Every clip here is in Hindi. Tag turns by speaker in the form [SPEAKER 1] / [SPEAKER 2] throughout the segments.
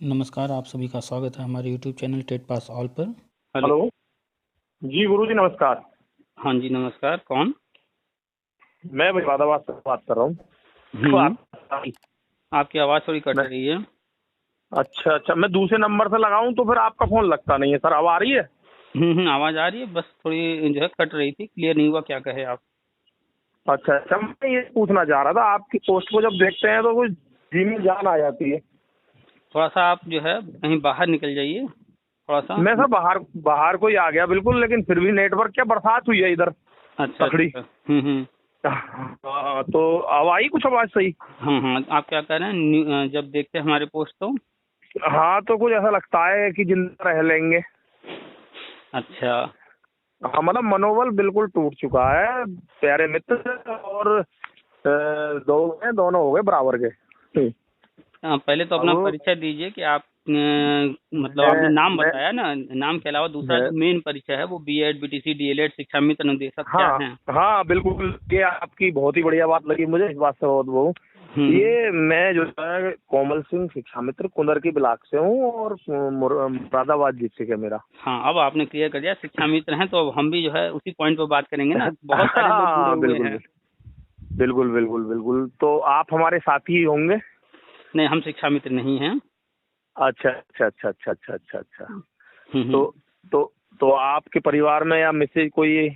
[SPEAKER 1] नमस्कार, आप सभी का स्वागत है हमारे YouTube channel TET pass all पर।
[SPEAKER 2] हेलो। जी गुरुजी नमस्कार।
[SPEAKER 1] हाँ जी, नमस्कार। कौन?
[SPEAKER 2] मैं मुरादाबाद से बात कर रहा हूँ। तो
[SPEAKER 1] हम्म। आपकी आवाज़ थोड़ी कट
[SPEAKER 2] मैं
[SPEAKER 1] रही है।
[SPEAKER 2] अच्छा अच्छा, मैं दूसरे नंबर से लगाऊं तो फिर आपका फोन लगता नहीं है सर। अब आ रही है?
[SPEAKER 1] आवाज़ आ रही है, बस थोड़ी जो है कट रही थी, क्लियर नहीं हुआ क्या कहे आप।
[SPEAKER 2] अच्छा अच्छा, मैं ये पूछना चाह रहा था, आपकी पोस्ट को जब देखते हैं तो कुछ जी में जान आ जाती है।
[SPEAKER 1] थोड़ा सा आप जो है कहीं बाहर निकल जाइए, थोड़ा सा।
[SPEAKER 2] मैं सर बाहर बाहर को ही आ गया बिल्कुल, लेकिन फिर भी नेटवर्क, क्या बरसात हुई है इधर
[SPEAKER 1] अच्छा
[SPEAKER 2] तकड़ी।
[SPEAKER 1] अच्छा।
[SPEAKER 2] हाँ, तो अब आई कुछ आवाज सही?
[SPEAKER 1] हाँ हाँ, आप क्या कह रहे हैं? जब देखते हैं हमारे पोस्ट तो।
[SPEAKER 2] हाँ, तो कुछ ऐसा लगता है कि जिंदा रह लेंगे।
[SPEAKER 1] अच्छा।
[SPEAKER 2] हाँ, मतलब मनोबल बिल्कुल टूट चुका है। प्यारे मित्र और दो हैं, दोनों हो गए बराबर के।
[SPEAKER 1] पहले तो अपना
[SPEAKER 2] अब
[SPEAKER 1] परिचय दीजिए कि आप मतलब आपने नाम
[SPEAKER 2] मैं
[SPEAKER 1] बताया ना, नाम के अलावा दूसरा
[SPEAKER 2] मैं
[SPEAKER 1] जो मेन परिचय है वो बीएड, बीटीसी, डीएलएड, शिक्षा मित्र, निदेशक क्या
[SPEAKER 2] हाँ
[SPEAKER 1] है?
[SPEAKER 2] हाँ बिल्कुल, ये आपकी बहुत ही बढ़िया बात लगी मुझे, इस बात से बहुत वो।
[SPEAKER 1] हम्म।
[SPEAKER 2] ये मैं जो है कोमल सिंह शिक्षा मित्र कुंदर की ब्लॉक से हूँ, और मुरादाबाद डिस्ट्रिक्ट है मेरा।
[SPEAKER 1] हाँ, अब आपने क्लियर कर दिया शिक्षा मित्र हैं, तो अब हम भी जो है उसी पॉइंट पर बात करेंगे ना, बहुत सारे लोग जुड़े
[SPEAKER 2] हाँ
[SPEAKER 1] हुए
[SPEAKER 2] बिल्कुल
[SPEAKER 1] हैं।
[SPEAKER 2] बिल्कुल बिल्कुल बिल्कुल, तो आप हमारे साथी ही होंगे।
[SPEAKER 1] नहीं, हम शिक्षा मित्र नहीं हैं।
[SPEAKER 2] अच्छा अच्छा अच्छा अच्छा अच्छा अच्छा अच्छा।
[SPEAKER 1] हम्म।
[SPEAKER 2] तो तो तो आपके परिवार में या मिसेज कोई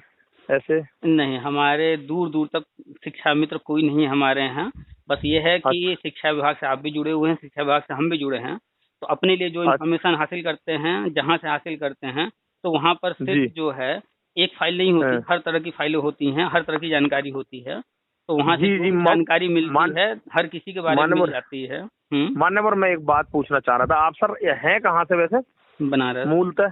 [SPEAKER 2] ऐसे?
[SPEAKER 1] नहीं, हमारे दूर दूर तक शिक्षा मित्र कोई नहीं है हमारे यहाँ। बस ये है कि
[SPEAKER 2] अच्छा
[SPEAKER 1] शिक्षा विभाग से आप भी जुड़े हुए हैं, शिक्षा विभाग से हम भी जुड़े हैं। तो अपने लिए जो
[SPEAKER 2] अच्छा।
[SPEAKER 1] इन्फॉर्मेशन हासिल करते हैं, जहाँ से हासिल करते हैं, तो वहाँ पर सिर्फ
[SPEAKER 2] जी
[SPEAKER 1] जो है एक फाइल नहीं होती,
[SPEAKER 2] हाँ,
[SPEAKER 1] हर तरह की फाइलें होती हैं, हर तरह की जानकारी होती है। तो वहाँ से
[SPEAKER 2] जी
[SPEAKER 1] जो
[SPEAKER 2] जी
[SPEAKER 1] भी जानकारी मिलती
[SPEAKER 2] मान
[SPEAKER 1] है हर किसी के बारे में मिल
[SPEAKER 2] मान्यवर
[SPEAKER 1] जाती है। हम्म।
[SPEAKER 2] मान्यवर, मैं एक बात पूछना चाह रहा था, आप सर हैं कहाँ से वैसे
[SPEAKER 1] बनारस।
[SPEAKER 2] मूलतः?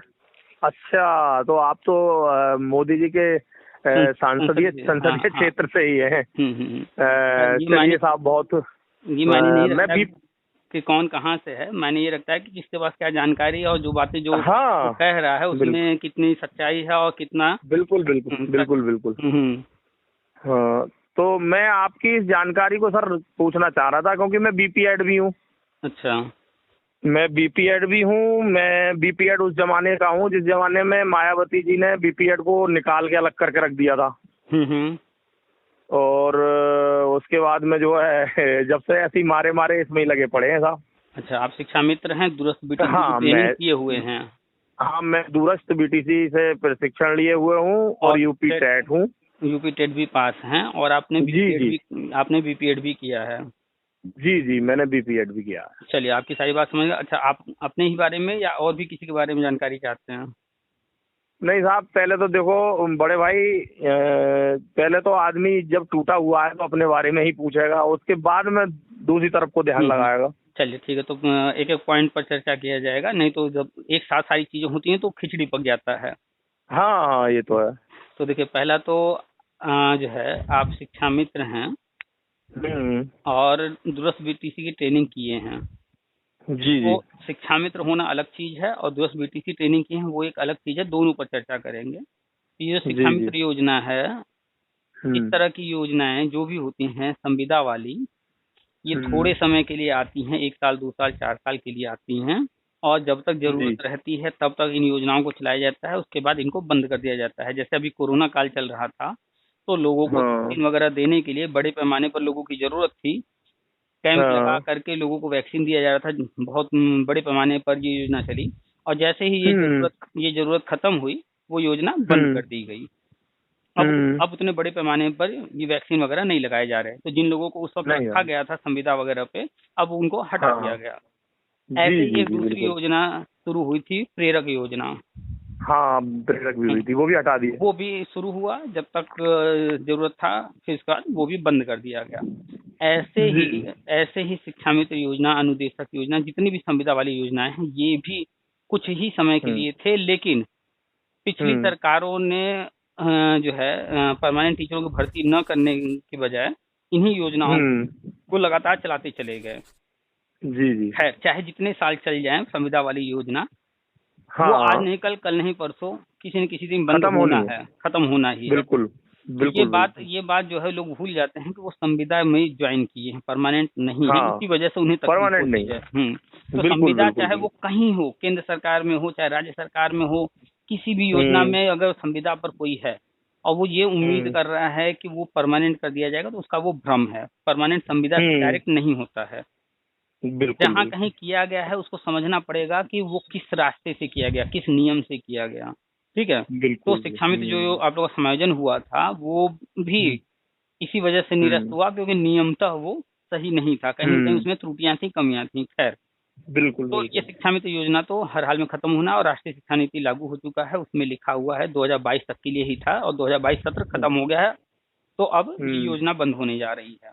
[SPEAKER 2] अच्छा, तो आप तो मोदी जी के
[SPEAKER 1] संसद
[SPEAKER 2] संसदीय
[SPEAKER 1] से, हाँ
[SPEAKER 2] संसदीय
[SPEAKER 1] हाँ।
[SPEAKER 2] क्षेत्र से ही हैं।
[SPEAKER 1] पर
[SPEAKER 2] चलिए साहब, बहुत
[SPEAKER 1] ये मायने नहीं
[SPEAKER 2] मैं
[SPEAKER 1] रखता
[SPEAKER 2] भी।
[SPEAKER 1] कि कौन कहाँ से है। मायने ये रखता है कि किसके पास क्या जानकारी है, और जो बातें जो वो
[SPEAKER 2] हाँ
[SPEAKER 1] कह रहा है
[SPEAKER 2] बिल्कुल
[SPEAKER 1] उसमें कितनी सच्चाई है और कितना
[SPEAKER 2] बिल्कुल बिल्कुल
[SPEAKER 1] सच।
[SPEAKER 2] बिल्कुल बिल्कुल।
[SPEAKER 1] हम्म।
[SPEAKER 2] हाँ, तो मैं आपकी इस जानकारी को सर पूछना चाह रहा था, क्योंकि मैं बीपीएड भी हूँ।
[SPEAKER 1] अच्छा।
[SPEAKER 2] मैं बीपीएड उस जमाने का हूँ जिस जमाने में मायावती जी ने बीपीएड को निकाल के अलग करके रख दिया था।
[SPEAKER 1] हम्म।
[SPEAKER 2] और उसके बाद में जो है जब से ऐसे मारे मारे इसमें ही लगे पड़े हैं साहब।
[SPEAKER 1] अच्छा, आप शिक्षा मित्र हैं, दूरस्थ बीटीसी की
[SPEAKER 2] हाँ
[SPEAKER 1] ट्रेनिंग
[SPEAKER 2] मैं
[SPEAKER 1] किए हुए हैं।
[SPEAKER 2] हाँ मैं दूरस्थ बीटीसी से प्रशिक्षण लिए हुए हूँ, और
[SPEAKER 1] और
[SPEAKER 2] यूपी टेट हूँ।
[SPEAKER 1] यूपी टेट भी पास हैं, और
[SPEAKER 2] जी जी
[SPEAKER 1] आपने बीपीएड भी किया है।
[SPEAKER 2] जी जी, मैंने बीपीएड भी किया है।
[SPEAKER 1] चलिए, आपकी सारी बात समझ गए। अच्छा, आप अपने ही बारे में या और भी किसी के बारे में जानकारी चाहते हैं?
[SPEAKER 2] नहीं साहब, पहले तो देखो बड़े भाई, पहले तो आदमी जब टूटा हुआ है तो अपने बारे में ही पूछेगा, उसके बाद में दूसरी तरफ को ध्यान
[SPEAKER 1] हम्म।
[SPEAKER 2] लगाएगा।
[SPEAKER 1] चलिए ठीक है, तो एक एक पॉइंट पर चर्चा किया जाएगा, नहीं तो जब एक साथ सारी चीजें होती हैं तो खिचड़ी पक जाता है।
[SPEAKER 2] हाँ हाँ, ये तो है।
[SPEAKER 1] तो देखिए, पहला तो जो है आप शिक्षा मित्र हैं
[SPEAKER 2] हम्म।
[SPEAKER 1] और दूरस्थ बीटीसी की ट्रेनिंग किए हैं।
[SPEAKER 2] जी
[SPEAKER 1] तो
[SPEAKER 2] जी
[SPEAKER 1] शिक्षा मित्र होना अलग चीज है और दूरस्थ बीटीसी ट्रेनिंग की है वो एक अलग चीज है, दोनों पर चर्चा करेंगे। तो ये जो शिक्षा
[SPEAKER 2] जी जी।
[SPEAKER 1] मित्र योजना है, इस
[SPEAKER 2] हम्म
[SPEAKER 1] तरह की योजनाएं जो भी होती हैं संविदा वाली, ये
[SPEAKER 2] हम्म।
[SPEAKER 1] थोड़े समय के लिए आती हैं, 1 साल 2 साल 4 साल के लिए आती हैं। और जब तक
[SPEAKER 2] जी
[SPEAKER 1] जरूरत रहती है तब तक इन योजनाओं को चलाया जाता है, उसके बाद इनको बंद कर दिया जाता है। जैसे अभी कोरोना काल चल रहा था, तो लोगों को
[SPEAKER 2] हाँ
[SPEAKER 1] वैक्सीन वगैरह देने के लिए बड़े पैमाने पर लोगों की जरूरत थी। कैंप लगा
[SPEAKER 2] हाँ।
[SPEAKER 1] करके लोगों को वैक्सीन दिया जा रहा था, बहुत बड़े पैमाने पर ये योजना चली। और जैसे ही
[SPEAKER 2] हम्म
[SPEAKER 1] ये जरूरत खत्म हुई, वो योजना बंद
[SPEAKER 2] हम्म
[SPEAKER 1] कर दी गई।
[SPEAKER 2] हम्म।
[SPEAKER 1] अब उतने बड़े पैमाने पर ये वैक्सीन वगैरह नहीं लगाए जा रहे हैं। तो जिन लोगों को उस वक्त
[SPEAKER 2] नहीं
[SPEAKER 1] रखा
[SPEAKER 2] यार।
[SPEAKER 1] गया था संविदा वगैरह पे, अब उनको हटा
[SPEAKER 2] हाँ
[SPEAKER 1] दिया
[SPEAKER 2] हाँ।
[SPEAKER 1] गया।
[SPEAKER 2] जी
[SPEAKER 1] ऐसे ही
[SPEAKER 2] जी
[SPEAKER 1] एक
[SPEAKER 2] जी
[SPEAKER 1] दूसरी
[SPEAKER 2] बिल्कुल।
[SPEAKER 1] योजना शुरू हुई थी, प्रेरक योजना।
[SPEAKER 2] हाँ, प्रेरक भी हुई
[SPEAKER 1] हम्म,
[SPEAKER 2] थी, वो भी हटा दी है।
[SPEAKER 1] वो भी शुरू हुआ जब तक जरूरत था, फिर इसके बाद वो भी बंद कर दिया गया। ऐसे
[SPEAKER 2] जी
[SPEAKER 1] ही ऐसे ही शिक्षा मित्र योजना, अनुदेशक योजना, जितनी भी संविदा वाली योजनाएं हैं, ये भी कुछ ही समय के
[SPEAKER 2] हम्म
[SPEAKER 1] लिए थे। लेकिन पिछली
[SPEAKER 2] हम्म
[SPEAKER 1] सरकारों ने जो है परमानेंट टीचरों की भर्ती न करने की बजाय इन्हीं योजनाओं
[SPEAKER 2] हम्म।
[SPEAKER 1] को लगातार चलाते चले गए।
[SPEAKER 2] जी जी।
[SPEAKER 1] खैर, चाहे जितने साल चल जाएं संविदा वाली योजना, वो आज
[SPEAKER 2] हाँ,
[SPEAKER 1] नहीं कल, कल नहीं परसों, किसी न किसी दिन बंद
[SPEAKER 2] खत्म होनी
[SPEAKER 1] होना
[SPEAKER 2] है।
[SPEAKER 1] है, खत्म होना ही है।
[SPEAKER 2] बिल्कुल बिल्कुल बिल्कुल।
[SPEAKER 1] ये बात जो है लोग भूल जाते हैं कि वो संविदा में ज्वाइन किए हैं, परमानेंट नहीं है,
[SPEAKER 2] हाँ,
[SPEAKER 1] इसी वजह से उन्हें तकलीफ
[SPEAKER 2] परमानेंट
[SPEAKER 1] होती
[SPEAKER 2] नहीं
[SPEAKER 1] है।
[SPEAKER 2] है।
[SPEAKER 1] तो
[SPEAKER 2] बिल्कुल
[SPEAKER 1] संविदा
[SPEAKER 2] बिल्कुल
[SPEAKER 1] चाहे वो
[SPEAKER 2] बिल्कुल।
[SPEAKER 1] कहीं हो, केंद्र सरकार में हो चाहे राज्य सरकार में हो, किसी भी योजना
[SPEAKER 2] हम्म
[SPEAKER 1] में अगर संविदा पर कोई है और वो ये उम्मीद
[SPEAKER 2] हम्म
[SPEAKER 1] कर रहा है कि वो परमानेंट कर दिया जाएगा, तो उसका वो भ्रम है। परमानेंट संविदा से
[SPEAKER 2] हम्म।
[SPEAKER 1] डायरेक्ट नहीं होता है।
[SPEAKER 2] बिल्कुल
[SPEAKER 1] जहाँ कहीं
[SPEAKER 2] बिल्कुल
[SPEAKER 1] किया गया है उसको समझना पड़ेगा कि वो किस रास्ते से किया गया, किस नियम से किया गया। ठीक है। तो
[SPEAKER 2] बिल्कुल।
[SPEAKER 1] शिक्षा मित्र जो आप लोगों का समायोजन हुआ था वो भी
[SPEAKER 2] हम्म
[SPEAKER 1] इसी वजह से निरस्त
[SPEAKER 2] हम्म
[SPEAKER 1] हुआ, क्योंकि नियमतः वो सही नहीं था, कहीं न कहीं
[SPEAKER 2] हम्म,
[SPEAKER 1] उसमें त्रुटियां थी, कमियां थी। खैर,
[SPEAKER 2] बिल्कुल
[SPEAKER 1] तो ये
[SPEAKER 2] बिल्कुल।
[SPEAKER 1] शिक्षा मित्र योजना तो हर हाल में खत्म होना, और राष्ट्रीय शिक्षा नीति लागू हो चुका है, उसमें लिखा हुआ है 2022 तक के लिए ही था, और 2022 सत्र खत्म हो गया है। तो अब ये
[SPEAKER 2] हम्म।
[SPEAKER 1] योजना बंद होने जा रही है।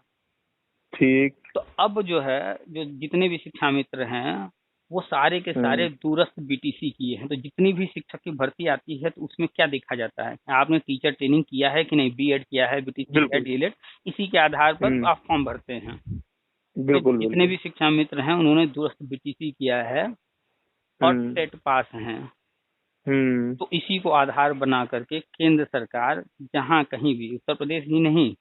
[SPEAKER 2] ठीक।
[SPEAKER 1] तो अब जो है, जो जितने भी शिक्षा मित्र हैं वो सारे के
[SPEAKER 2] हम्म
[SPEAKER 1] सारे दूरस्थ बीटीसी किए हैं। तो जितनी भी शिक्षक की भर्ती आती है तो उसमें क्या देखा जाता है, आपने टीचर ट्रेनिंग किया है कि नहीं, बीएड किया है, बीटीसी किया है,
[SPEAKER 2] बिल्कुल।
[SPEAKER 1] डीएलएड, इसी के आधार पर
[SPEAKER 2] हम्म।
[SPEAKER 1] आप फॉर्म भरते हैं। तो
[SPEAKER 2] बिल्कुल
[SPEAKER 1] जितने
[SPEAKER 2] बिल्कुल।
[SPEAKER 1] भी शिक्षा मित्र हैं उन्होंने दूरस्थ बीटीसी किया है और
[SPEAKER 2] हम्म
[SPEAKER 1] टेट पास हैं।
[SPEAKER 2] हम्म
[SPEAKER 1] तो इसी को आधार बना करके केंद्र सरकार जहां कहीं भी, उत्तर प्रदेश ही नहीं,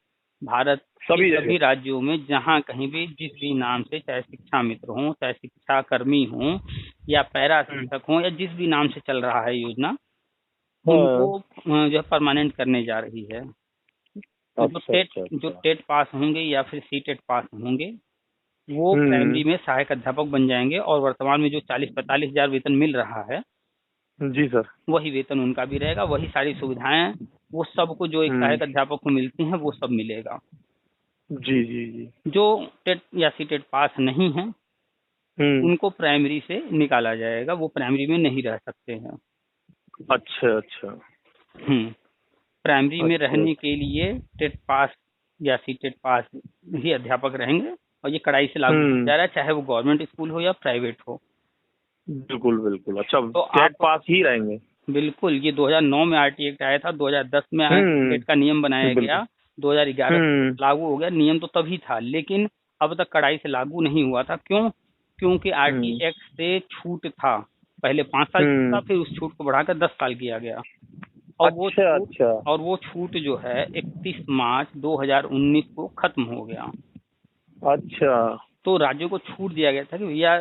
[SPEAKER 1] भारत के
[SPEAKER 2] सभी
[SPEAKER 1] सभी
[SPEAKER 2] जगह।
[SPEAKER 1] राज्यों में जहां कहीं भी जिस भी नाम से, चाहे शिक्षा मित्र हों, चाहे शिक्षा कर्मी हों, या पैरा
[SPEAKER 2] हम्म।
[SPEAKER 1] शिक्षक हों, या जिस भी नाम से चल रहा है योजना,
[SPEAKER 2] हाँ।
[SPEAKER 1] उनको जो है परमानेंट करने जा रही है। तो
[SPEAKER 2] अच्छा अच्छा
[SPEAKER 1] जो
[SPEAKER 2] अच्छा।
[SPEAKER 1] टेट पास होंगे या फिर सी टेट पास होंगे वो
[SPEAKER 2] हम्म।
[SPEAKER 1] प्राइमरी में सहायक अध्यापक बन जाएंगे, और वर्तमान में जो 40-45 हजार वेतन मिल रहा है
[SPEAKER 2] जी सर।
[SPEAKER 1] वही वेतन उनका भी रहेगा, वही सारी सुविधाएं वो सबको जो एक
[SPEAKER 2] हम्म।
[SPEAKER 1] सहायक अध्यापक को मिलती हैं वो सब मिलेगा।
[SPEAKER 2] जी जी जी।
[SPEAKER 1] जो टेट या सी टेट पास नहीं है
[SPEAKER 2] हम्म।
[SPEAKER 1] उनको प्राइमरी से निकाला जाएगा, वो प्राइमरी में नहीं रह सकते हैं।
[SPEAKER 2] अच्छा अच्छा
[SPEAKER 1] प्राइमरी में
[SPEAKER 2] अच्छा।
[SPEAKER 1] रहने के लिए टेट पास या सी टेट पास ही अध्यापक रहेंगे, और ये कड़ाई से लागू किया
[SPEAKER 2] हम्म।
[SPEAKER 1] जा रहा है, चाहे वो गवर्नमेंट स्कूल हो या प्राइवेट हो।
[SPEAKER 2] बिल्कुल बिल्कुल। अच्छा,
[SPEAKER 1] तो
[SPEAKER 2] टेट
[SPEAKER 1] आप
[SPEAKER 2] पास ही रहेंगे।
[SPEAKER 1] बिल्कुल, ये 2009 में आरटी एक्ट आया था, 2010 में टेट का नियम बनाया
[SPEAKER 2] बिल्कुल।
[SPEAKER 1] गया, 2011
[SPEAKER 2] हम्म
[SPEAKER 1] लागू हो गया। नियम तो तभी था लेकिन अब तक कड़ाई से लागू नहीं हुआ था। क्यों? क्योंकि आरटी
[SPEAKER 2] हम्म
[SPEAKER 1] एक्ट से छूट था, पहले 5 साल था,
[SPEAKER 2] हम्म।
[SPEAKER 1] फिर उस छूट को बढ़ाकर 10 साल किया गया। और
[SPEAKER 2] अच्छा अच्छा।
[SPEAKER 1] वो छूट जो है 31 मार्च 2019 को खत्म हो गया।
[SPEAKER 2] अच्छा।
[SPEAKER 1] तो राज्यों को छूट दिया गया था कि भैया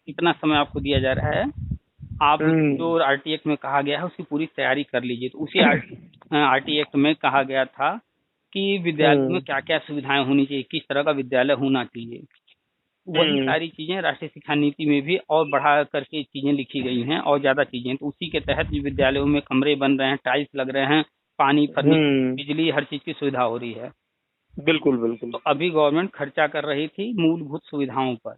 [SPEAKER 1] इतना समय आपको दिया जा रहा है, आप
[SPEAKER 2] हम्म
[SPEAKER 1] जो आरटी एक्ट में कहा गया है उसकी पूरी तैयारी कर लीजिए। तो उसी आरटी एक्ट में कहा गया था कि विद्यालयों में
[SPEAKER 2] हम्म
[SPEAKER 1] क्या क्या सुविधाएं होनी चाहिए, किस तरह का विद्यालय होना चाहिए। वही
[SPEAKER 2] हम्म
[SPEAKER 1] सारी चीजें राष्ट्रीय शिक्षा नीति में भी और बढ़ा करके चीजें लिखी गई हैं, और ज्यादा चीजें। तो उसी के तहत विद्यालयों में कमरे बन रहे हैं, टाइल्स लग रहे हैं, पानी, फर्नीचर,
[SPEAKER 2] हम्म।
[SPEAKER 1] बिजली, हर चीज की सुविधा हो रही है।
[SPEAKER 2] बिल्कुल बिल्कुल।
[SPEAKER 1] तो अभी गवर्नमेंट खर्चा कर रही थी मूलभूत सुविधाओं पर।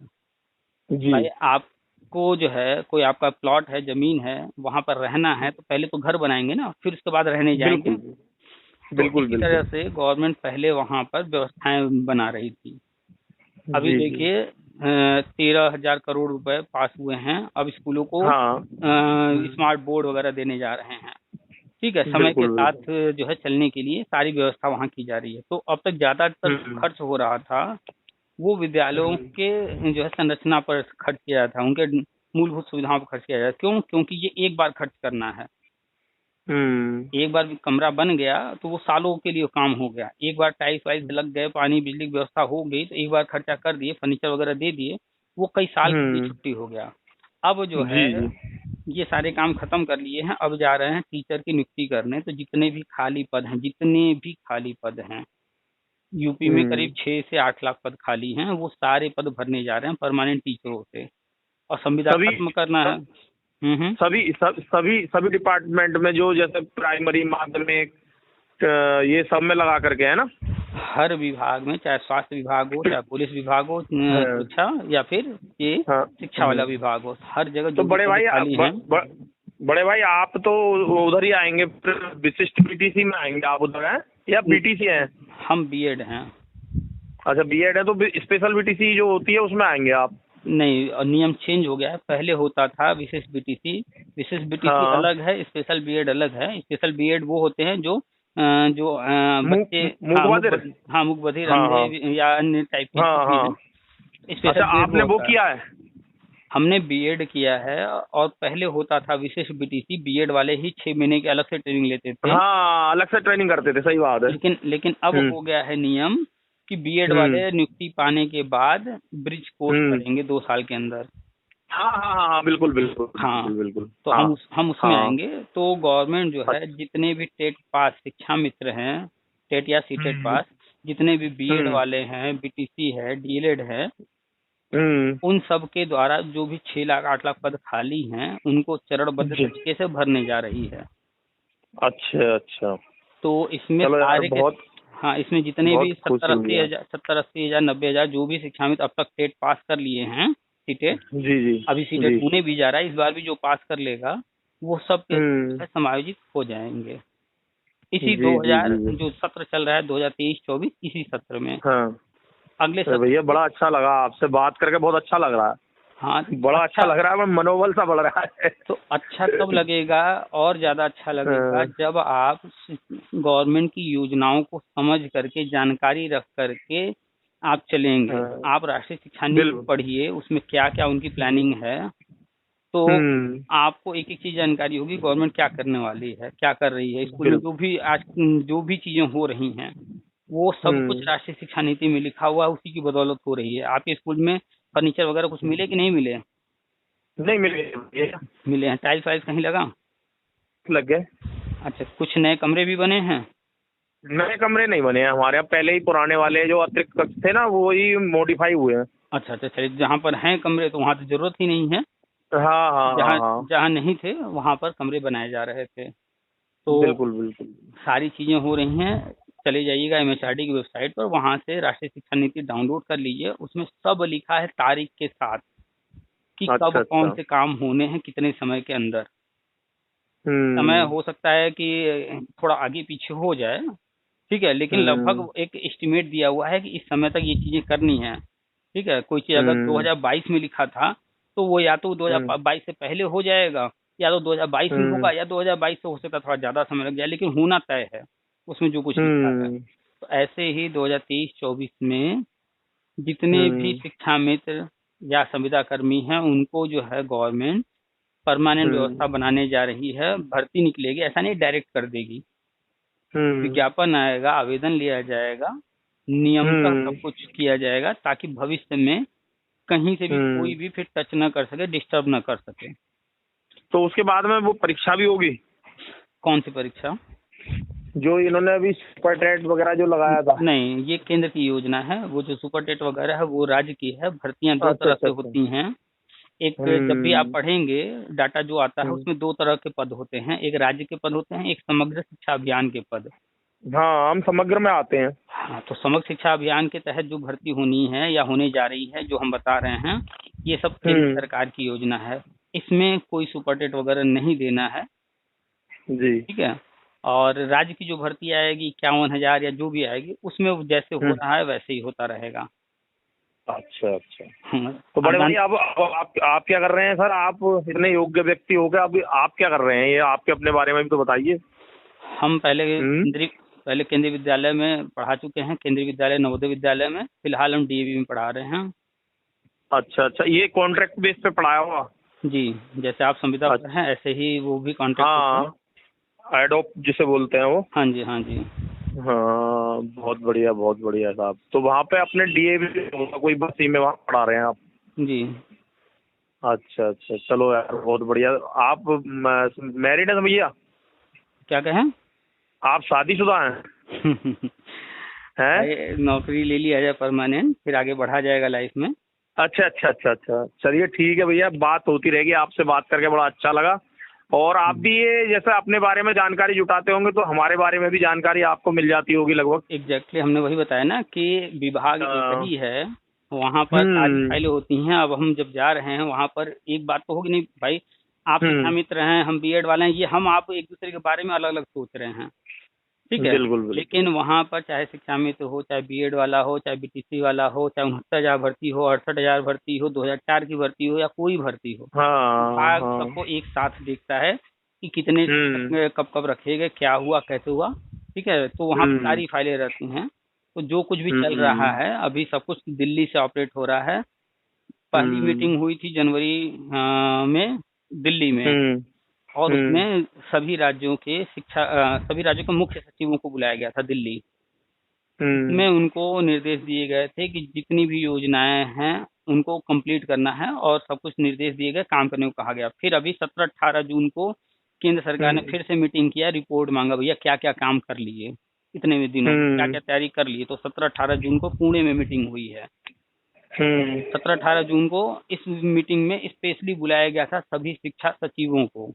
[SPEAKER 2] जी।
[SPEAKER 1] भाई आपको जो है, कोई आपका प्लॉट है, जमीन है, वहां पर रहना है, तो पहले तो घर बनाएंगे ना, फिर उसके बाद रहने जाएंगे।
[SPEAKER 2] बिल्कुल
[SPEAKER 1] तो
[SPEAKER 2] बिल्कुल
[SPEAKER 1] इसी तरह
[SPEAKER 2] बिल्कुल।
[SPEAKER 1] से गवर्नमेंट पहले वहां पर व्यवस्थाएं बना रही थी। अभी
[SPEAKER 2] जी जी।
[SPEAKER 1] देखिए 13,000 करोड़ रुपए पास हुए हैं, अब स्कूलों को
[SPEAKER 2] हाँ।
[SPEAKER 1] स्मार्ट बोर्ड वगैरह देने जा रहे हैं। ठीक है, समय के
[SPEAKER 2] बिल्कुल
[SPEAKER 1] साथ
[SPEAKER 2] बिल्कुल।
[SPEAKER 1] जो है चलने के लिए सारी व्यवस्था वहाँ की जा रही है। तो अब तक ज्यादातर जो
[SPEAKER 2] हम्म
[SPEAKER 1] खर्च हो रहा था वो विद्यालयों
[SPEAKER 2] हम्म
[SPEAKER 1] के जो है संरचना पर खर्च किया जाता है, उनके मूलभूत सुविधाओं पर खर्च किया जाता है। क्यों? क्योंकि ये एक बार खर्च करना है।
[SPEAKER 2] हम्म
[SPEAKER 1] एक बार भी कमरा बन गया तो वो सालों के लिए काम हो गया। एक बार टाइल्स वाइल्स लग गए, पानी बिजली की व्यवस्था हो गई, तो एक बार खर्चा कर दिए, फर्नीचर वगैरह दे दिए, वो कई साल के लिए
[SPEAKER 2] हम्म।
[SPEAKER 1] छुट्टी हो गया। अब जो
[SPEAKER 2] जी
[SPEAKER 1] है
[SPEAKER 2] जी।
[SPEAKER 1] ये सारे काम खत्म कर लिए हैं, अब जा रहे हैं टीचर की नियुक्ति करने। तो जितने भी खाली पद हैं, जितने भी खाली पद हैं, यूपी में
[SPEAKER 2] हम्म।
[SPEAKER 1] करीब 6 से 8 लाख पद खाली हैं, वो सारे पद भरने जा रहे हैं परमानेंट टीचरों से, और संविदा
[SPEAKER 2] सभी
[SPEAKER 1] खत्म करना है।
[SPEAKER 2] सभी सभी डिपार्टमेंट में, जो जैसे प्राइमरी, माध्यमिक, ये सब में लगा करके है ना।
[SPEAKER 1] हर विभाग में, चाहे स्वास्थ्य विभाग हो, चाहे पुलिस विभाग हो,
[SPEAKER 2] हाँ
[SPEAKER 1] सुरक्षा, या फिर ये
[SPEAKER 2] हाँ।
[SPEAKER 1] शिक्षा वाला विभाग हो, हर जगह
[SPEAKER 2] तो
[SPEAKER 1] जो भी पद खाली हैं।
[SPEAKER 2] बड़े भाई आप तो उधर ही आएंगे, फिर विशिष्ट बीटीसी में आएंगे आप उधर, हैं या बीटीसी हैं?
[SPEAKER 1] हम बीएड हैं।
[SPEAKER 2] अच्छा, बीएड है तो स्पेशल बीटीसी जो होती है उसमें आएंगे आप?
[SPEAKER 1] नहीं, नियम चेंज हो गया है। पहले होता था विशेष बीटीसी, विशेष बीटीसी
[SPEAKER 2] हाँ।
[SPEAKER 1] अलग है, स्पेशल बीएड अलग है। स्पेशल बीएड वो होते हैं जो बच्चे,
[SPEAKER 2] मूक बधिर।
[SPEAKER 1] हाँ मूक बधिर,
[SPEAKER 2] हाँ हाँ
[SPEAKER 1] अंधे या अन्य टाइप की जो
[SPEAKER 2] हाँ
[SPEAKER 1] भी
[SPEAKER 2] हाँ।
[SPEAKER 1] हैं, स्पेशल
[SPEAKER 2] अच्छा,
[SPEAKER 1] बीएड वो
[SPEAKER 2] आपने वो
[SPEAKER 1] होता है।
[SPEAKER 2] किया है?
[SPEAKER 1] हमने बीएड किया है और पहले होता था विशेष बीटीसी, बीएड वाले ही 6 महीने की अलग से ट्रेनिंग लेते थे।
[SPEAKER 2] हाँ, अलग से ट्रेनिंग करते थे, सही बात है।
[SPEAKER 1] लेकिन अब
[SPEAKER 2] हम्म
[SPEAKER 1] हो गया है नियम कि बीएड
[SPEAKER 2] हम्म
[SPEAKER 1] वाले नियुक्ति पाने के बाद ब्रिज कोर्स
[SPEAKER 2] हम्म
[SPEAKER 1] करेंगे 2 साल के अंदर।
[SPEAKER 2] हाँ हाँ हाँ हाँ, बिल्कुल बिल्कुल
[SPEAKER 1] हाँ,
[SPEAKER 2] बिल्कुल बिल्कुल,
[SPEAKER 1] तो
[SPEAKER 2] हाँ
[SPEAKER 1] हम उसमें
[SPEAKER 2] हाँ।
[SPEAKER 1] आएंगे। तो गवर्नमेंट जो है
[SPEAKER 2] अच्छा।
[SPEAKER 1] जितने भी टेट पास शिक्षा मित्र हैं, टेट या सीटेट
[SPEAKER 2] हम्म
[SPEAKER 1] पास, जितने भी बीएड
[SPEAKER 2] हम्म
[SPEAKER 1] वाले हैं, बीटीसी है, डीएलएड है,
[SPEAKER 2] हम्म
[SPEAKER 1] उन सब के द्वारा जो भी 6 लाख 8 लाख पद खाली हैं उनको चरणबद्ध
[SPEAKER 2] जी।
[SPEAKER 1] तरीके से भरने जा रही है।
[SPEAKER 2] अच्छा अच्छा।
[SPEAKER 1] तो इसमें
[SPEAKER 2] चलो यार,
[SPEAKER 1] सारे के,
[SPEAKER 2] बहुत
[SPEAKER 1] हाँ, इसमें जितने भी
[SPEAKER 2] बहुत खुशी हुई यार।
[SPEAKER 1] 70 80 हजार 90 हजार जो भी शिक्षा मित्र अब तक टेट पास कर लिए हैं, सीटेट,
[SPEAKER 2] जी जी
[SPEAKER 1] अभी सीटेट
[SPEAKER 2] जी।
[SPEAKER 1] होने भी जा रहा है, इस बार भी जो पास कर लेगा वो सब के
[SPEAKER 2] हम्म
[SPEAKER 1] समायोजित हो जाएंगे इसी
[SPEAKER 2] जी जी
[SPEAKER 1] 2000
[SPEAKER 2] जी जी।
[SPEAKER 1] जो सत्र चल रहा है 2023-24 इसी सत्र में।
[SPEAKER 2] हाँ।
[SPEAKER 1] अगले
[SPEAKER 2] अरे
[SPEAKER 1] सत्र
[SPEAKER 2] भैया,
[SPEAKER 1] से,
[SPEAKER 2] बड़ा अच्छा लगा आपसे बात करके, बहुत अच्छा लग रहा
[SPEAKER 1] हाँ,
[SPEAKER 2] है, बड़ा अच्छा
[SPEAKER 1] अच्छा,
[SPEAKER 2] लग रहा है, मनोबल सा बढ़ रहा है।
[SPEAKER 1] तो अच्छा कब लगेगा और ज्यादा अच्छा लगेगा
[SPEAKER 2] हाँ,
[SPEAKER 1] जब आप गवर्नमेंट की योजनाओं को समझ करके, जानकारी रख करके आप चलेंगे।
[SPEAKER 2] हाँ,
[SPEAKER 1] आप राष्ट्रीय शिक्षा नीति
[SPEAKER 2] बिल्कुल।
[SPEAKER 1] पढ़िए, उसमें क्या क्या उनकी
[SPEAKER 2] जी।
[SPEAKER 1] प्लानिंग है, तो
[SPEAKER 2] हम्म
[SPEAKER 1] आपको एक एक चीज जानकारी होगी गवर्नमेंट क्या करने वाली है, क्या कर रही है। स्कूल में
[SPEAKER 2] बिल्कुल।
[SPEAKER 1] जो भी चीजें हो रही हैं वो सब कुछ
[SPEAKER 2] हम्म
[SPEAKER 1] राष्ट्रीय शिक्षा नीति में लिखा हुआ है, उसी की बदौलत हो रही है। आपके स्कूल में फर्नीचर वगैरह कुछ मिले कि नहीं मिले?
[SPEAKER 2] नहीं, मिल गए भैया,
[SPEAKER 1] मिले हैं। टाइल्स वाइल्स कहीं लगा?
[SPEAKER 2] लग गए।
[SPEAKER 1] अच्छा, कुछ नए कमरे भी बने हैं?
[SPEAKER 2] नए कमरे नहीं बने हैं हमारे यहाँ, पहले ही पुराने वाले जो अतिरिक्त कक्ष थे ना, वो ही मॉडिफाई हुए हैं।
[SPEAKER 1] अच्छा अच्छा, चलिए, जहाँ पर हैं कमरे तो वहाँ तो जरूरत ही नहीं है।
[SPEAKER 2] हाँ हाँ हाँ
[SPEAKER 1] जहाँ
[SPEAKER 2] हाँ।
[SPEAKER 1] जहाँ नहीं थे वहाँ पर कमरे बनाए जा रहे थे। तो
[SPEAKER 2] बिल्कुल बिल्कुल।
[SPEAKER 1] सारी चीजें हो रही हैं। चले जाइएगा एमएचआरडी की वेबसाइट पर, वहाँ से राष्ट्रीय शिक्षा नीति डाउनलोड कर लीजिए। उसमें सब लिखा है तारीख के साथ कि
[SPEAKER 2] अच्छा
[SPEAKER 1] कब कौन
[SPEAKER 2] अच्छा।
[SPEAKER 1] से काम होने हैं, कितने समय के अंदर। समय
[SPEAKER 2] हम्म
[SPEAKER 1] हो सकता है कि थोड़ा आगे पीछे हो जाए, ठीक है, लेकिन
[SPEAKER 2] हम्म
[SPEAKER 1] लगभग एक एस्टिमेट दिया हुआ है कि इस समय तक ये चीजें करनी है। ठीक है, कोई चीज अगर
[SPEAKER 2] हम्म
[SPEAKER 1] 2022 में लिखा था तो वो या तो
[SPEAKER 2] हम्म
[SPEAKER 1] 2022 से पहले हो जाएगा, या तो 2022 में
[SPEAKER 2] हम्म
[SPEAKER 1] होगा, या 2022 से हो सकता है थोड़ा ज्यादा समय लग जाए, लेकिन होना तय है उसमें जो कुछ लिखा है।
[SPEAKER 2] हम्म
[SPEAKER 1] तो ऐसे ही 2023-24 में जितने भी
[SPEAKER 2] हम्म
[SPEAKER 1] शिक्षा मित्र या संविदा कर्मी हैं उनको जो है गवर्नमेंट परमानेंट
[SPEAKER 2] हम्म
[SPEAKER 1] व्यवस्था बनाने जा रही है। भर्ती निकलेगी, ऐसा नहीं डायरेक्ट कर देगी।
[SPEAKER 2] हम्म
[SPEAKER 1] विज्ञापन आएगा, आवेदन लिया जाएगा, नियमतः सब
[SPEAKER 2] हम्म
[SPEAKER 1] कुछ किया जाएगा ताकि भविष्य में कहीं से भी कोई
[SPEAKER 2] हम्म।
[SPEAKER 1] भी फिर टच न कर सके, डिस्टर्ब न कर सके।
[SPEAKER 2] तो उसके बाद में वो परीक्षा भी होगी,
[SPEAKER 1] कौन सी परीक्षा?
[SPEAKER 2] जो इन्होंने अभी सुपर टेट वगैरह जो लगाया था?
[SPEAKER 1] नहीं, ये केंद्र की योजना है। वो जो सुपर टेट वगैरह है वो राज्य की है। भर्तियां दो
[SPEAKER 2] अच्छा
[SPEAKER 1] तरह
[SPEAKER 2] अच्छा
[SPEAKER 1] से
[SPEAKER 2] अच्छा।
[SPEAKER 1] होती हैं। एक, जब भी आप
[SPEAKER 2] हम्म
[SPEAKER 1] पढ़ेंगे डाटा जो आता है
[SPEAKER 2] हम्म।
[SPEAKER 1] उसमें 2 तरह के पद होते हैं। एक राज्य के पद होते हैं, एक समग्र शिक्षा अभियान के पद।
[SPEAKER 2] हाँ, हम समग्र में आते हैं।
[SPEAKER 1] हाँ, तो समग्र शिक्षा अभियान के तहत जो भर्ती होनी है या होने जा रही है, जो हम बता रहे हैं, ये सब केंद्र
[SPEAKER 2] हम्म
[SPEAKER 1] सरकार की योजना है। इसमें कोई सुपर टेट वगैरह नहीं देना है,
[SPEAKER 2] जी।
[SPEAKER 1] ठीक है। और राज्य की जो भर्ती आएगी 51,000 या जो भी आएगी, उसमें जैसे हो
[SPEAKER 2] हम्म।
[SPEAKER 1] रहा है वैसे ही होता रहेगा।
[SPEAKER 2] अच्छा अच्छा।
[SPEAKER 1] हाँ,
[SPEAKER 2] तो बड़े भाई,
[SPEAKER 1] खानदान।
[SPEAKER 2] आप क्या कर रहे हैं सर? आप इतने योग्य व्यक्ति हो गए, अभी आप क्या कर रहे हैं? ये आपके अपने बारे में भी तो बताइए।
[SPEAKER 1] हम
[SPEAKER 2] हम्म।
[SPEAKER 1] पहले केंद्रीय विद्यालय में पढ़ा चुके हैं, केंद्रीय विद्यालय नवोदय विद्यालय में। फिलहाल हम डीएवी में पढ़ा रहे हैं।
[SPEAKER 2] अच्छा अच्छा, ये कॉन्ट्रैक्ट बेस पे पढ़ाया हुआ?
[SPEAKER 1] जी, जैसे आप संविदा पर
[SPEAKER 2] अच्छा।
[SPEAKER 1] हैं ऐसे ही वो भी कॉन्ट्रैक्ट पे।
[SPEAKER 2] हाँ, एडोप जिसे बोलते हैं वो।
[SPEAKER 1] हाँ जी, हाँ जी।
[SPEAKER 2] हाँ, बहुत बढ़िया साहब। तो वहाँ पे अपने डीएवी होगा कोई, बस ही में वहाँ पढ़ा रहे हैं आप?
[SPEAKER 1] जी,
[SPEAKER 2] अच्छा अच्छा, चलो यार, बहुत बढ़िया। आप मैरिड हैं भैया?
[SPEAKER 1] क्या कहें?
[SPEAKER 2] आप शादीशुदा हैं? हैं?
[SPEAKER 1] भाई, नौकरी ले लिया जाए परमानेंट, फिर आगे बढ़ा जाएगा लाइफ में।
[SPEAKER 2] अच्छा अच्छा अच्छा अच्छा, चलिए ठीक है भैया, बात होती रहेगी। आपसे बात करके बड़ा अच्छा लगा। और आप भी ये जैसे अपने बारे में जानकारी जुटाते होंगे तो हमारे बारे में भी जानकारी आपको मिल जाती होगी लगभग।
[SPEAKER 1] एग्जैक्टली, हमने वही बताया ना कि विभाग एक
[SPEAKER 2] हाँ।
[SPEAKER 1] ही है, वहाँ पर सारी
[SPEAKER 2] हम्म
[SPEAKER 1] फाइलें होती हैं। अब हम जब जा रहे हैं वहाँ पर एक बात तो होगी नहीं भाई, आप शिक्षा
[SPEAKER 2] हम्म।
[SPEAKER 1] मित्र हैं, हम बीएड वाले हैं, ये हम आप एक दूसरे के बारे में अलग अलग सोच रहे हैं, ठीक है।
[SPEAKER 2] बिल्कुल बिल्कुल।
[SPEAKER 1] लेकिन वहाँ पर चाहे शिक्षा मित्र हो, चाहे बीएड वाला हो, चाहे बीटीसी वाला हो, चाहे 69,000 भर्ती हो, 68,000 भर्ती हो, 2004 की भर्ती हो, या कोई भर्ती हो,
[SPEAKER 2] हाँ
[SPEAKER 1] विभाग
[SPEAKER 2] हाँ।
[SPEAKER 1] सबको एक साथ देखता है कि कितने
[SPEAKER 2] हम्म
[SPEAKER 1] शिक्षक कब कब रखे गए, क्या हुआ, कैसे हुआ, ठीक है। तो वहाँ पर
[SPEAKER 2] हम्म
[SPEAKER 1] सारी फाइलें रहती हैं। तो जो कुछ भी चल रहा
[SPEAKER 2] हम्म
[SPEAKER 1] है अभी सब कुछ दिल्ली से ऑपरेट हो रहा है। पहली मीटिंग हुई थी जनवरी में दिल्ली में, और उसमें सभी राज्यों के सभी राज्यों के मुख्य सचिवों को बुलाया गया था दिल्ली। में उनको निर्देश दिए गए थे कि जितनी भी योजनाएं हैं उनको कंप्लीट करना है, और सब कुछ निर्देश दिए गए, काम करने को कहा गया। फिर अभी 17-18 जून को केंद्र सरकार ने फिर से मीटिंग किया, रिपोर्ट मांगा, भैया क्या क्या काम कर लिए, इतने में दिनों में क्या क्या तैयारी कर लिए। तो 17-18 जून को पुणे में मीटिंग हुई है। 17-18 जून को इस मीटिंग में स्पेशली बुलाया गया था सभी शिक्षा सचिवों को,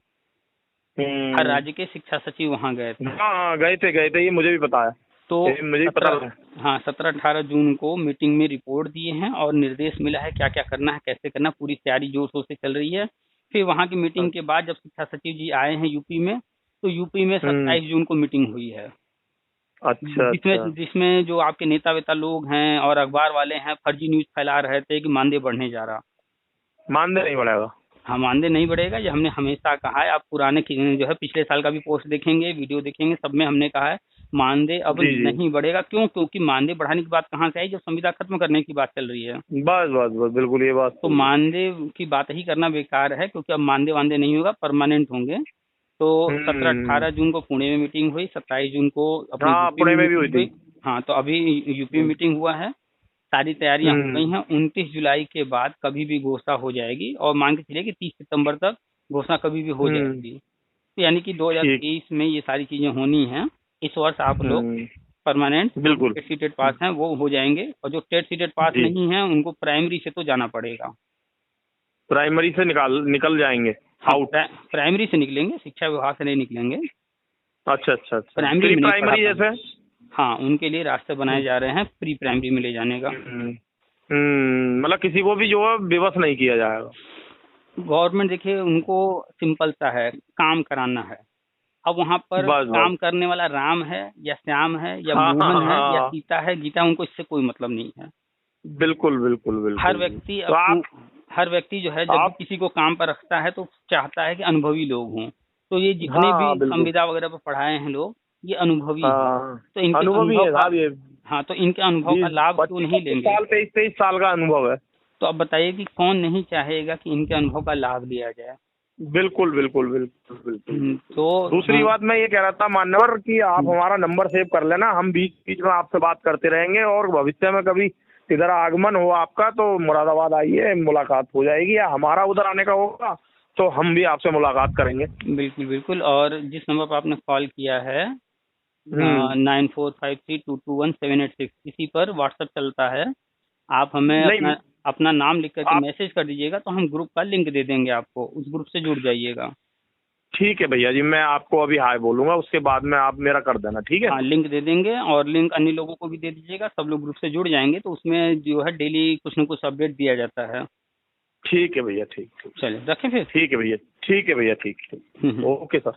[SPEAKER 1] हर राज्य के शिक्षा सचिव वहाँ गए थे।
[SPEAKER 2] हाँ गए थे, ये मुझे भी पता है।
[SPEAKER 1] तो
[SPEAKER 2] मुझे भी पता है।
[SPEAKER 1] हाँ 17-18 जून को मीटिंग में रिपोर्ट दिए हैं और निर्देश मिला है क्या क्या करना है, कैसे करना, पूरी तैयारी जोर शोर से चल रही है। फिर वहाँ की मीटिंग के बाद जब शिक्षा सचिव जी आए हैं यूपी में, तो यूपी में 27 जून को मीटिंग हुई है।
[SPEAKER 2] अच्छा,
[SPEAKER 1] जिसमें जो आपके नेता वेता लोग हैं और अखबार वाले हैं फर्जी न्यूज फैला रहे थे कि मानदेय बढ़ने जा रहा।
[SPEAKER 2] मानदेय नहीं बढ़ेगा।
[SPEAKER 1] हाँ मानदेय नहीं बढ़ेगा, ये हमने हमेशा कहा है। आप पुराने जो है पिछले साल का भी पोस्ट देखेंगे, वीडियो देखेंगे, सब में हमने कहा है मानदेय अब नहीं बढ़ेगा। क्यों? क्योंकि मानदेय बढ़ाने की बात कहाँ से आई, जब संविदा खत्म करने की बात चल रही है।
[SPEAKER 2] बस बिल्कुल ये बात।
[SPEAKER 1] तो मानदेय की बात ही करना बेकार है, क्योंकि अब मानदेय वानदेय नहीं होगा, परमानेंट होंगे। तो 17-18 जून को पुणे में मीटिंग हुई, 27 जून को
[SPEAKER 2] पुणे में भी हुई थी।
[SPEAKER 1] हाँ तो अभी यूपी में मीटिंग हुआ है, सारी तैयारियां हो गई हैं। 29 जुलाई के बाद कभी भी घोषणा हो जाएगी, और मान के चलिए कि 30 सितंबर तक घोषणा कभी भी हो जाएगी। तो यानी कि 2023 में ये सारी चीजें होनी हैं। इस वर्ष आप लोग परमानेंट
[SPEAKER 2] बिल्कुल
[SPEAKER 1] टेट सीटेड पास हैं वो हो जाएंगे, और जो टेट सीटेड पास नहीं है उनको प्राइमरी से तो जाना पड़ेगा।
[SPEAKER 2] प्राइमरी से निकल जाएंगे आउट।
[SPEAKER 1] प्राइमरी से निकलेंगे, शिक्षा विभाग से नहीं निकलेंगे।
[SPEAKER 2] अच्छा। प्राइमरी जैसे
[SPEAKER 1] हाँ उनके लिए रास्ते बनाए जा रहे हैं प्री प्राइमरी में ले जाने का।
[SPEAKER 2] मतलब किसी को भी जो है विवश नहीं किया जाएगा।
[SPEAKER 1] गवर्नमेंट देखिए उनको सिंपल सा है, काम कराना है। अब वहाँ पर काम करने वाला राम है या श्याम है या मोहन है या सीता है, गीता, उनको इससे कोई मतलब नहीं है।
[SPEAKER 2] बिल्कुल।
[SPEAKER 1] हर व्यक्ति जो है जब किसी को काम पर रखता है तो चाहता है कि अनुभवी लोग हों। तो ये जितने भी संविदा वगैरह पर पढ़ाए हैं लोग, ये अनुभवी हैं। तो इनके तो इनके अनुभव का लाभ क्यों नहीं लेंगे?
[SPEAKER 2] 23 साल का अनुभव है।
[SPEAKER 1] तो अब बताइए कि कौन नहीं चाहेगा कि इनके अनुभव का लाभ लिया जाए।
[SPEAKER 2] बिल्कुल। तो दूसरी बात मैं ये कह रहा था मान्यवर कि आप हमारा नंबर सेव कर लेना, हम बीच में आपसे बात करते रहेंगे, और भविष्य में कभी इधर आगमन हो आपका तो मुरादाबाद आइए, मुलाकात हो जाएगी, या हमारा उधर आने का होगा तो हम भी आपसे मुलाकात करेंगे।
[SPEAKER 1] बिल्कुल। और जिस नंबर पर आपने कॉल किया है 9453221786, इसी पर व्हाट्सएप चलता है। आप हमें अपना नाम लिख करके मैसेज कर दीजिएगा, तो हम ग्रुप का लिंक दे देंगे आपको, उस ग्रुप से जुड़ जाइएगा।
[SPEAKER 2] ठीक है भैया जी, मैं आपको अभी हाय बोलूंगा, उसके बाद में आप मेरा कर देना, ठीक है?
[SPEAKER 1] हाँ लिंक दे देंगे, और लिंक अन्य लोगों को भी दे दीजिएगा, सब लोग ग्रुप से जुड़ जाएंगे। तो उसमें जो है डेली कुछ न कुछ अपडेट दिया जाता है।
[SPEAKER 2] ठीक है भैया, ठीक।
[SPEAKER 1] चलिए रखें फिर।
[SPEAKER 2] ठीक है भैया, ठीक। Okay sir.